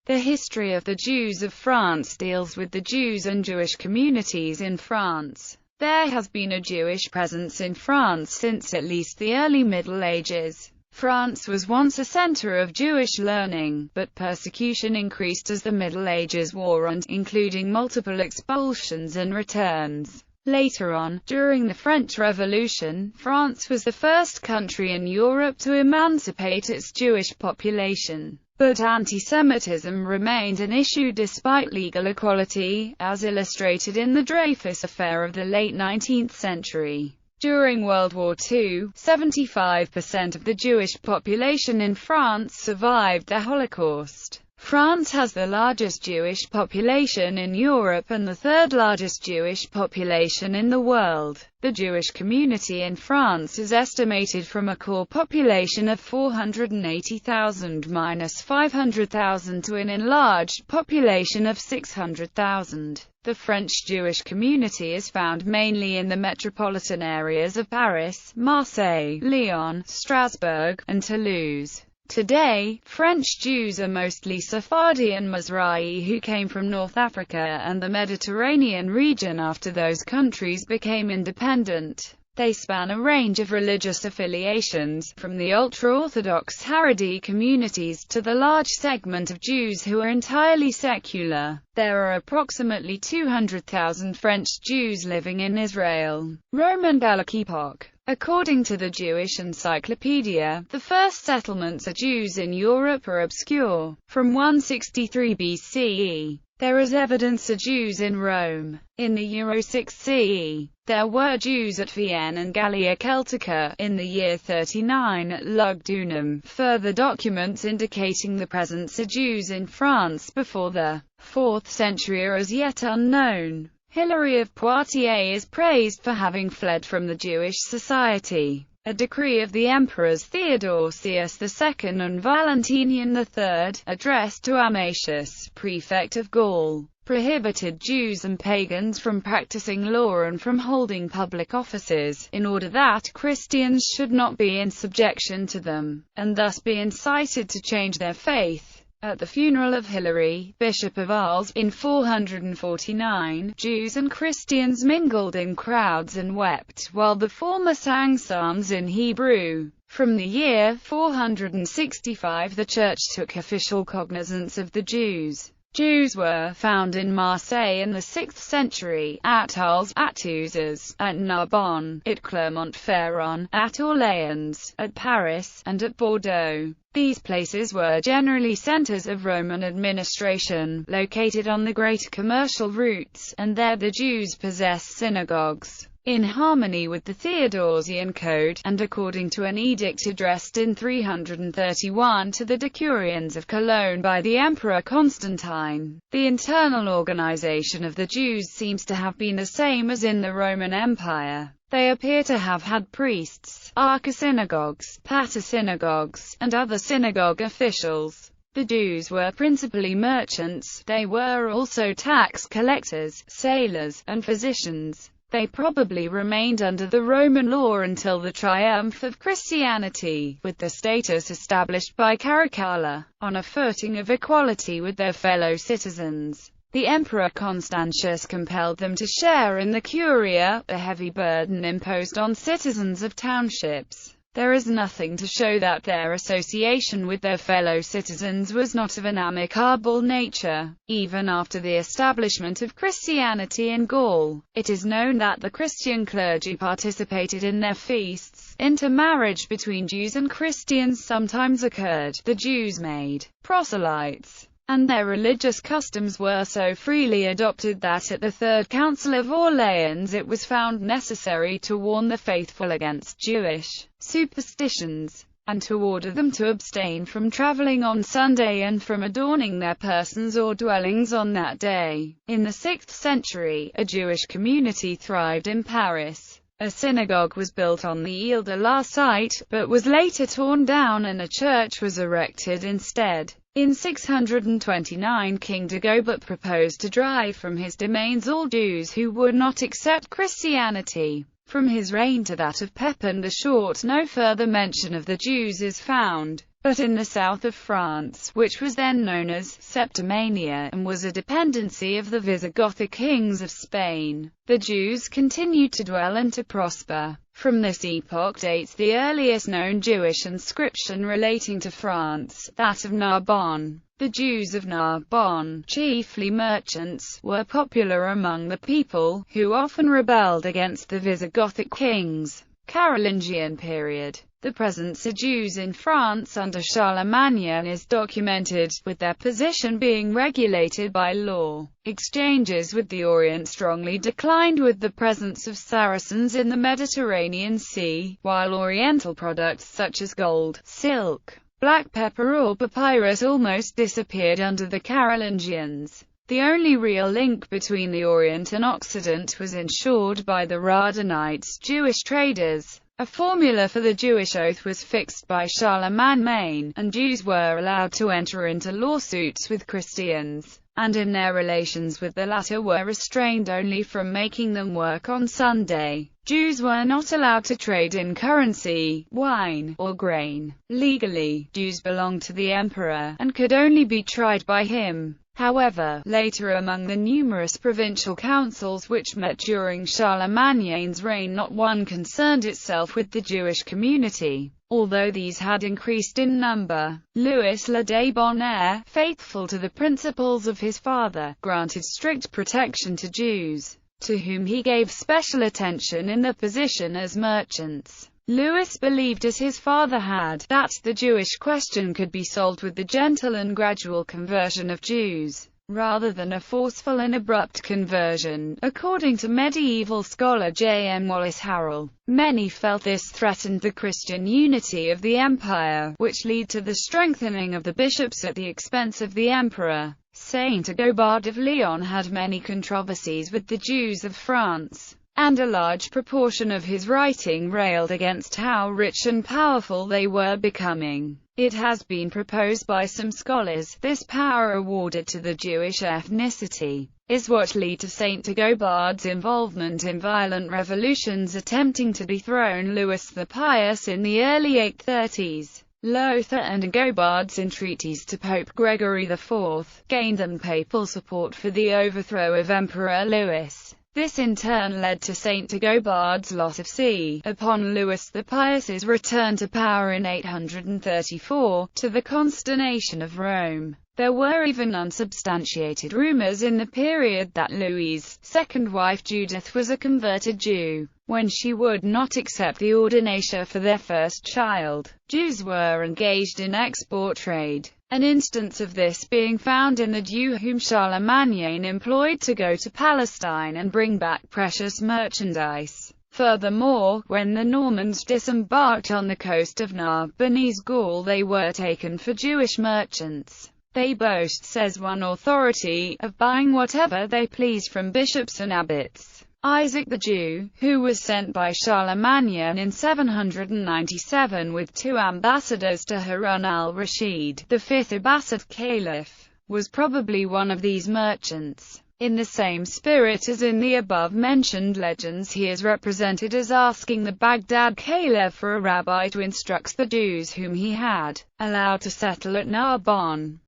The history of the Jews of France deals with the Jews and Jewish communities in France. There has been a Jewish presence in France since at least the early Middle Ages. France was once a center of Jewish learning, but persecution increased as the Middle Ages wore on, including multiple expulsions and returns. Later on, during the French Revolution, France was the first country in Europe to emancipate its Jewish population. But anti-Semitism remained an issue despite legal equality, as illustrated in the Dreyfus Affair of the late 19th century. During World War II, 75% of the Jewish population in France survived the Holocaust. France has the largest Jewish population in Europe and the third largest Jewish population in the world. The Jewish community in France is estimated from a core population of 480,000–500,000 to an enlarged population of 600,000. The French Jewish community is found mainly in the metropolitan areas of Paris, Marseille, Lyon, Strasbourg, and Toulouse. Today, French Jews are mostly Sephardi and Mizrahi who came from North Africa and the Mediterranean region after those countries became independent. They span a range of religious affiliations, from the ultra-Orthodox Haredi communities to the large segment of Jews who are entirely secular. There are approximately 200,000 French Jews living in Israel. Roman Gallic epoch. According to the Jewish Encyclopedia, the first settlements of Jews in Europe are obscure. From 163 BCE, there is evidence of Jews in Rome. In the year 6 CE, there were Jews at Vienne and Gallia Celtica. In the year 39 at Lugdunum, further documents indicating the presence of Jews in France before the 4th century are as yet unknown. Hilary of Poitiers is praised for having fled from the Jewish society. A decree of the emperors Theodosius II and Valentinian III, addressed to Amatius, prefect of Gaul, prohibited Jews and pagans from practicing law and from holding public offices, in order that Christians should not be in subjection to them, and thus be incited to change their faith. At the funeral of Hilary, Bishop of Arles, in 449, Jews and Christians mingled in crowds and wept, while the former sang psalms in Hebrew. From the year 465 the Church took official cognizance of the Jews. Jews were found in Marseille in the 6th century, at Arles, at Uzes, at Narbonne, at Clermont-Ferrand, at Orleans, at Paris, and at Bordeaux. These places were generally centers of Roman administration, located on the great commercial routes, and there the Jews possessed synagogues. In harmony with the Theodosian Code, and according to an edict addressed in 331 to the Decurions of Cologne by the Emperor Constantine, the internal organization of the Jews seems to have been the same as in the Roman Empire. They appear to have had priests, archisynagogues, patersynagogues, and other synagogue officials. The Jews were principally merchants. They were also tax collectors, sailors, and physicians. They probably remained under the Roman law until the triumph of Christianity, with their status established by Caracalla, on a footing of equality with their fellow citizens. The Emperor Constantius compelled them to share in the curia, a heavy burden imposed on citizens of townships. There is nothing to show that their association with their fellow citizens was not of an amicable nature. Even after the establishment of Christianity in Gaul, it is known that the Christian clergy participated in their feasts. Intermarriage between Jews and Christians sometimes occurred. The Jews made proselytes, and their religious customs were so freely adopted that at the Third Council of Orleans it was found necessary to warn the faithful against Jewish superstitions, and to order them to abstain from traveling on Sunday and from adorning their persons or dwellings on that day. In the 6th century, a Jewish community thrived in Paris. A synagogue was built on the Ile de la site, but was later torn down and a church was erected instead. In 629 King Dagobert proposed to drive from his domains all Jews who would not accept Christianity. From his reign to that of Pepin the Short no further mention of the Jews is found. but in the south of France, which was then known as Septimania, and was a dependency of the Visigothic kings of Spain, the Jews continued to dwell and to prosper. From this epoch dates the earliest known Jewish inscription relating to France, that of Narbonne. The Jews of Narbonne, chiefly merchants, were popular among the people, who often rebelled against the Visigothic kings. Carolingian period. The presence of Jews in France under Charlemagne is documented, with their position being regulated by law. Exchanges with the Orient strongly declined with the presence of Saracens in the Mediterranean Sea, while Oriental products such as gold, silk, black pepper or papyrus almost disappeared under the Carolingians. The only real link between the Orient and Occident was ensured by the Radhanites, Jewish traders. A formula for the Jewish oath was fixed by Charlemagne, and Jews were allowed to enter into lawsuits with Christians, and in their relations with the latter were restrained only from making them work on Sunday. Jews were not allowed to trade in currency, wine, or grain. Legally, Jews belonged to the emperor, and could only be tried by him. However, later among the numerous provincial councils which met during Charlemagne's reign, not one concerned itself with the Jewish community, although these had increased in number. Louis le Débonnaire, faithful to the principles of his father, granted strict protection to Jews, to whom he gave special attention in their position as merchants. Louis believed, as his father had, that the Jewish question could be solved with the gentle and gradual conversion of Jews, rather than a forceful and abrupt conversion. According to medieval scholar J. M. Wallace Harrell, many felt this threatened the Christian unity of the empire, which led to the strengthening of the bishops at the expense of the emperor. Saint Agobard of Lyon had many controversies with the Jews of France, and a large proportion of his writing railed against how rich and powerful they were becoming. It has been proposed by some scholars, this power awarded to the Jewish ethnicity is what led to Saint Agobard's involvement in violent revolutions attempting to dethrone Louis the Pious in the early 830s. Lothair and Agobard's entreaties to Pope Gregory IV gained them papal support for the overthrow of Emperor Louis. This in turn led to Saint Agobard's loss of see, upon Louis the Pious's return to power in 834, to the consternation of Rome. There were even unsubstantiated rumors in the period that Louis's second wife Judith was a converted Jew, when she would not accept the ordination for their first child. Jews were engaged in export trade, an instance of this being found in the Jew whom Charlemagne employed to go to Palestine and bring back precious merchandise. Furthermore, when the Normans disembarked on the coast of Narbonnese Gaul, they were taken for Jewish merchants. They boast, says one authority, of buying whatever they pleased from bishops and abbots. Isaac the Jew, who was sent by Charlemagne in 797 with 2 ambassadors to Harun al-Rashid, the 5th Abbasid Caliph, was probably one of these merchants. In the same spirit as in the above-mentioned legends, he is represented as asking the Baghdad Caliph for a rabbi to instruct the Jews whom he had allowed to settle at Narbonne.